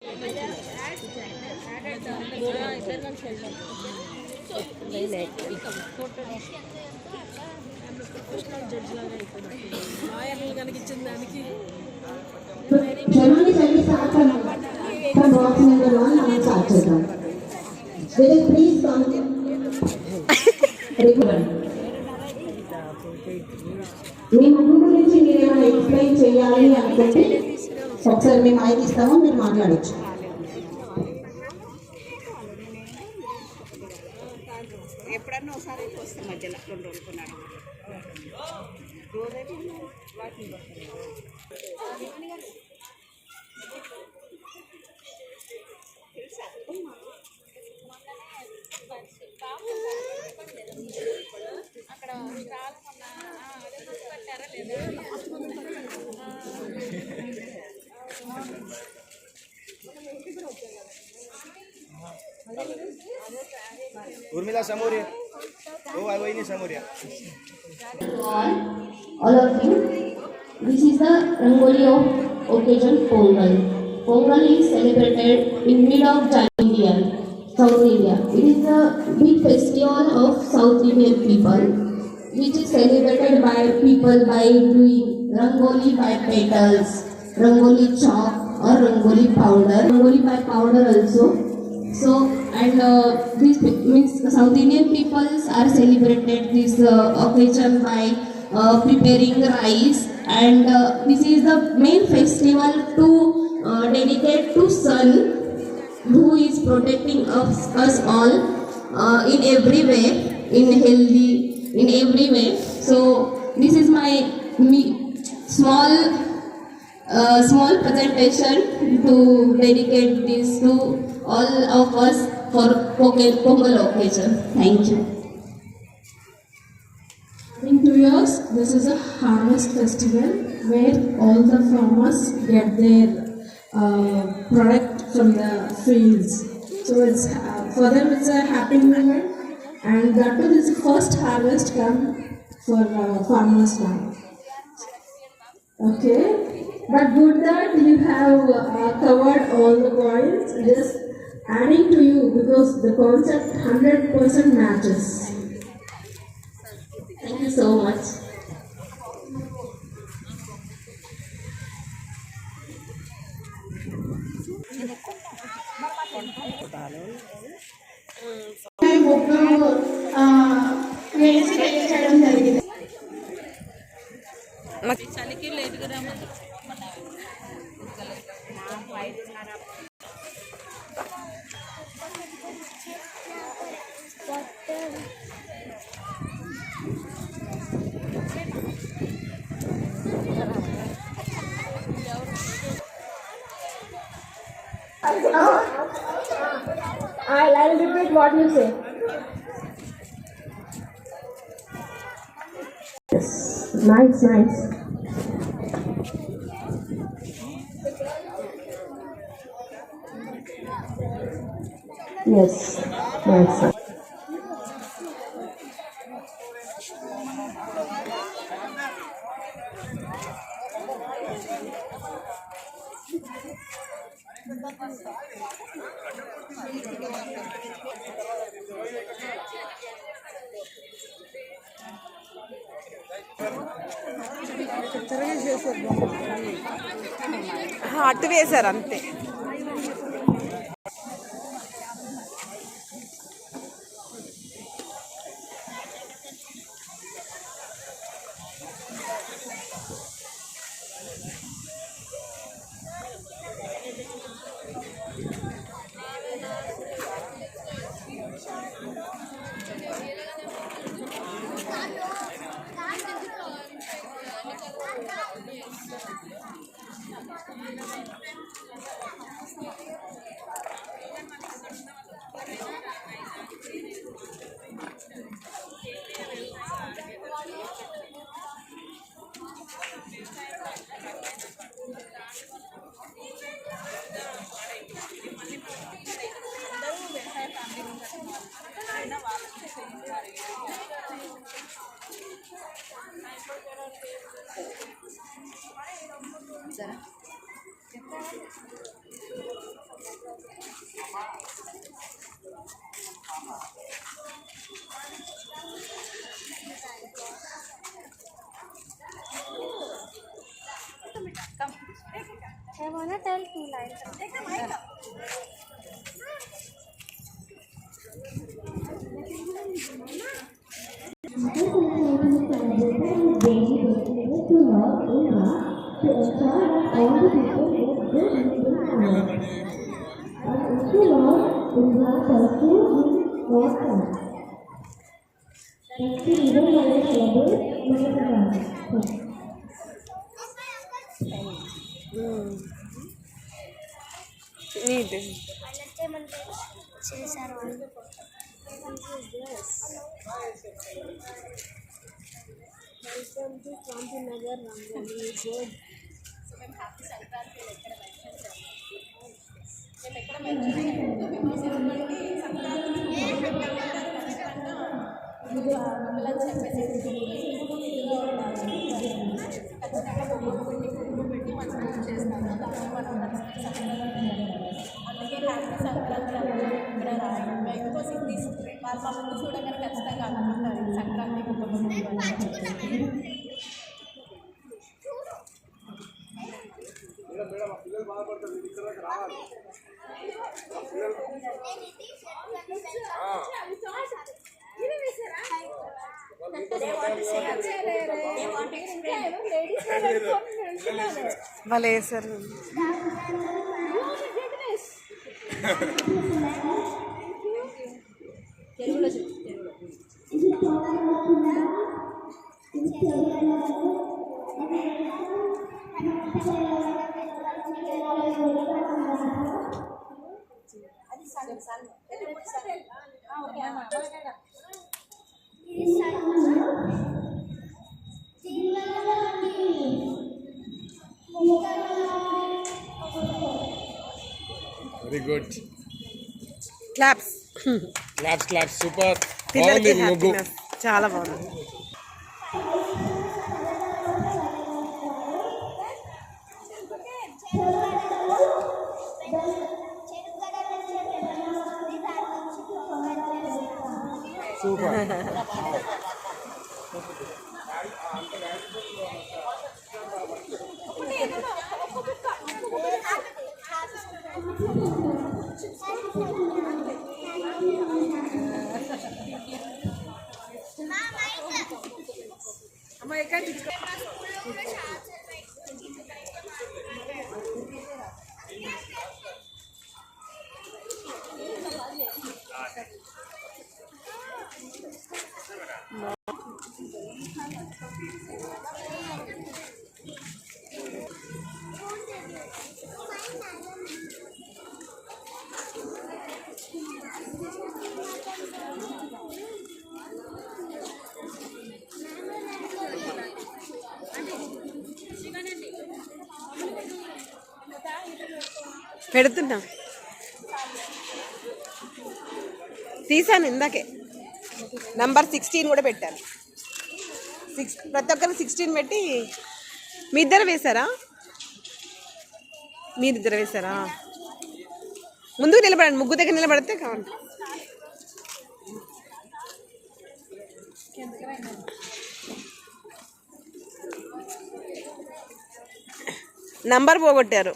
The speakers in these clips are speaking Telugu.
Germany can start from box number 1 and start చేద్దాం. Will you please come? మీ ముగ్గురు గురించి మీరు ఏమైనా ఎక్స్ప్లెయిన్ చేయాలి అనుకుంటే ఒకసారి మేము మైక్ ఇస్తాము, మీరు మాట్లాడచ్చు. ఎప్పుడన్నా ఒకసారి వస్తే మధ్యలో 2 రోజులు కొన్నాడు రోజైతే అక్కడ Urmila Samoria. Oh, I was in Samoria. All of you, this is the Rangoli of occasion Pongal. Pongal is celebrated in mid of India, South India. It is the big festival of South Indian people, which is celebrated by people by doing Rangoli by petals, Rangoli chalk or Rangoli powder, Rangoli by powder also. So, and this means South Indian peoples are celebrated this occasion by preparing rice, and this is the main festival to dedicate to sun, who is protecting us all in every way, in healthy, in every way. So this is my small presentation to dedicate this to all of us for Pongal occasion. Thank you. In 2 years, this is a harvest festival where all the farmers get their product from the fields. So it's for them it's a happy moment, and that too is the first harvest come for farmers now. Okay, but good that you have covered all the points. Just adding to you because the concept 100% matches. Thank you so much. చలికి లేటుగా రామని I'll repeat what you say. Yes, nice. Yes, nice. అటు వేశారు అంతే. సరే నీట్ చేశారు క్రాంతినగర్ రంగోలీ గుడ్ చూడగానే ఖచ్చితంగా అనుకుంటారు సంక్రాంతి భలే వేశారు. Very good. Claps. Claps claps. Super. పిల్లలకి హ్యాపీనెస్ చాలా బాగుంది. సూపర్. పెడుతున్నా, తీసాను ఇందాకే. నంబర్ 16 కూడా పెట్టాను. ప్రతి ఒక్కరు 16 పెట్టి. మీ ఇద్దరు వేశారా? మీరిద్దరు వేశారా? ముందుకు నిలబడండి, ముగ్గు దగ్గర నిలబడితే కావాలి. నంబర్ పోగొట్టారు.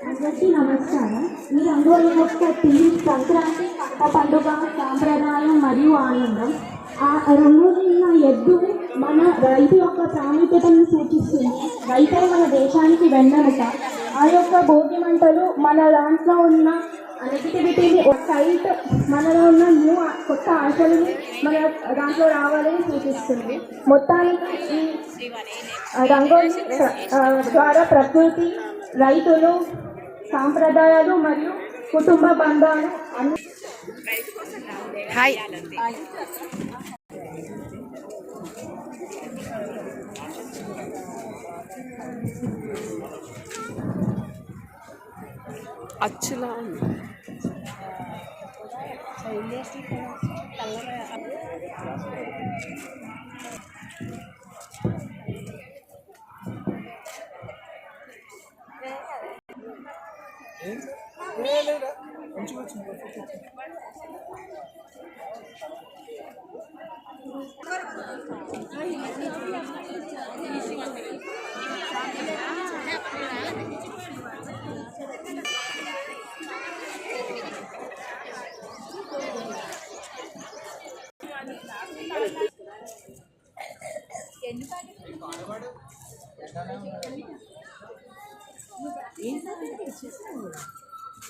అందరికీ నమస్కారం. ఈ రంగోలి యొక్క థీమ్ సంక్రాంతి పంట పండుగ సాంప్రదాయం మరియు ఆనందం. ఆ రంగోలి ఉన్న ఎద్దు మన రైతు యొక్క ప్రాముఖ్యతను సూచిస్తుంది. రైతే మన దేశానికి వెన్నెముక. ఆ యొక్క భోగి మంటలు మన దాంట్లో ఉన్న నెగిటివిటీని ఒక సైట్ మనలో ఉన్న న్యూ కొత్త ఆశలని మన దాంట్లో రావాలని సూచిస్తుంది. మొత్తానికి ఈ రంగోలి ద్వారా ప్రకృతి, రైతులు, సాంప్రదాయాలు మరియు కుటుంబ బంధాలు అన్ని. హాయ్. అచ్చులా ఉంది.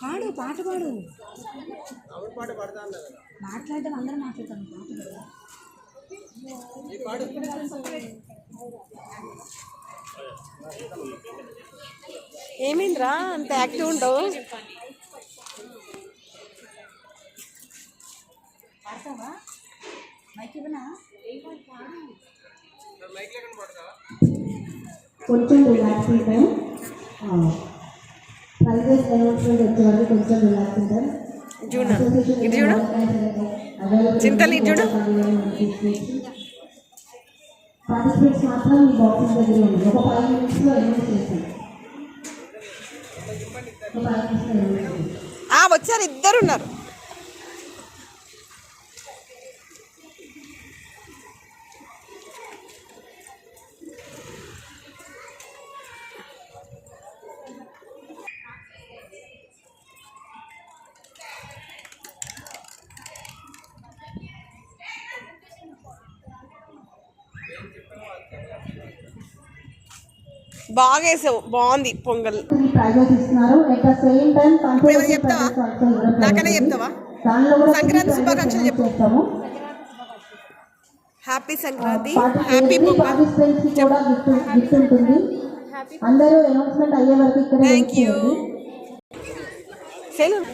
పాడు పాట పాడు మాట్లాడడం అందరం మాట్లాడతాం ఏమైందిరా అంత యాక్టివ్ ఉండవు? పాడతావా మైక్ ఇవ్వనా కొంచెం రిలాక్సింగ్ టైం ప్రైజెస్ అనౌన్స్మెంట్ వచ్చే వరకు కొంచెం రిలాక్సింగ్ టైం చూడ ఇది చూడు చింతలు ఇది చూడు. పార్టిసిపేట్స్ మాత్రం ఈ బాక్సెస్ దగ్గర ఉంది. ఒక 5 minutesలో అనౌన్స్ చేస్తాం. ఒక 5 minutesలో అనౌన్స్ చేస్తాం. వచ్చారు, ఇద్దరు ఉన్నారు. బాగా వేసావు, బాగుంది పొంగల్. ప్రైజెస్ ఇస్తున్నారు. ఎట్ ద సేమ్ టైం ఏమైనా చెప్తావా? నాకనే చెప్తావా? సంక్రాంతి శుభాకాంక్షలు చెప్తాము. Happy Sankranti, happy pongal. Participants కి కూడా గిఫ్ట్ ఉంటుంది. అందరూ అనౌన్స్మెంట్ అయ్యే వరకు ఇక్కడ థ్యాంక్ యూ. సెలవు.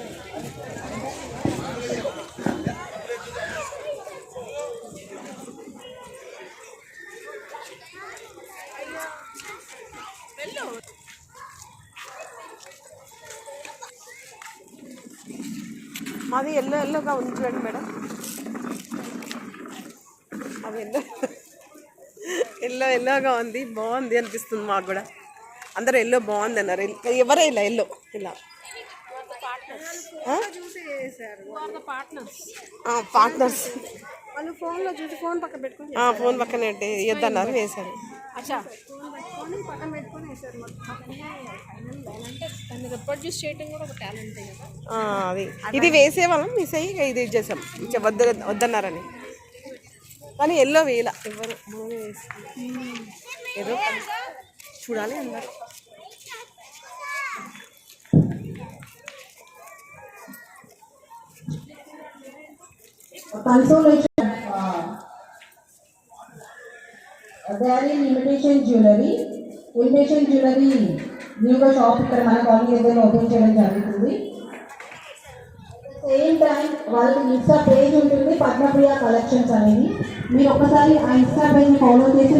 మాది ఎల్లోగా ఉంది చూడండి మేడం. అది ఎల్లోగా ఉంది, బాగుంది అనిపిస్తుంది మాకు కూడా. అందరూ ఎల్లో బాగుంది అన్నారు. ఎవరే ఇలా ఎల్లో ఇలా పార్ట్నర్స్ వాళ్ళు ఫోన్లో చూసి ఫోన్ పక్కన పెట్టుకొని ఫోన్ పక్కన వేయొద్దన్నారు, వేశారు. పక్కన పెట్టుకొని వేసారు మొత్తం. అంటే దాన్ని రిప్రొడ్యూస్ చేయడం కూడా ఒక టాలెంట్ కదా. అది ఇది వేసేవాళ్ళం, మిస్ అయ్యి ఇది చేసాం వద్దన్నారని. కానీ ఎల్లో వేయాల ఎవరు ఏదో చూడాలి అన్నారు. Consolation. They are in imitation jewelry. Imitation jewelry న్యూగా షాప్ ఇక్కడ మన కాలనీ దగ్గర ఓపెన్ చేయడం జరుగుతుంది. సేమ్ టైం వాళ్ళకి ఇన్స్టా పేజ్ ఉంటుంది, పద్మప్రియ కలెక్షన్స్ అనేది. మీరు ఒక్కసారి ఆ ఇన్స్టా పేజ్ని ఫాలో చేసి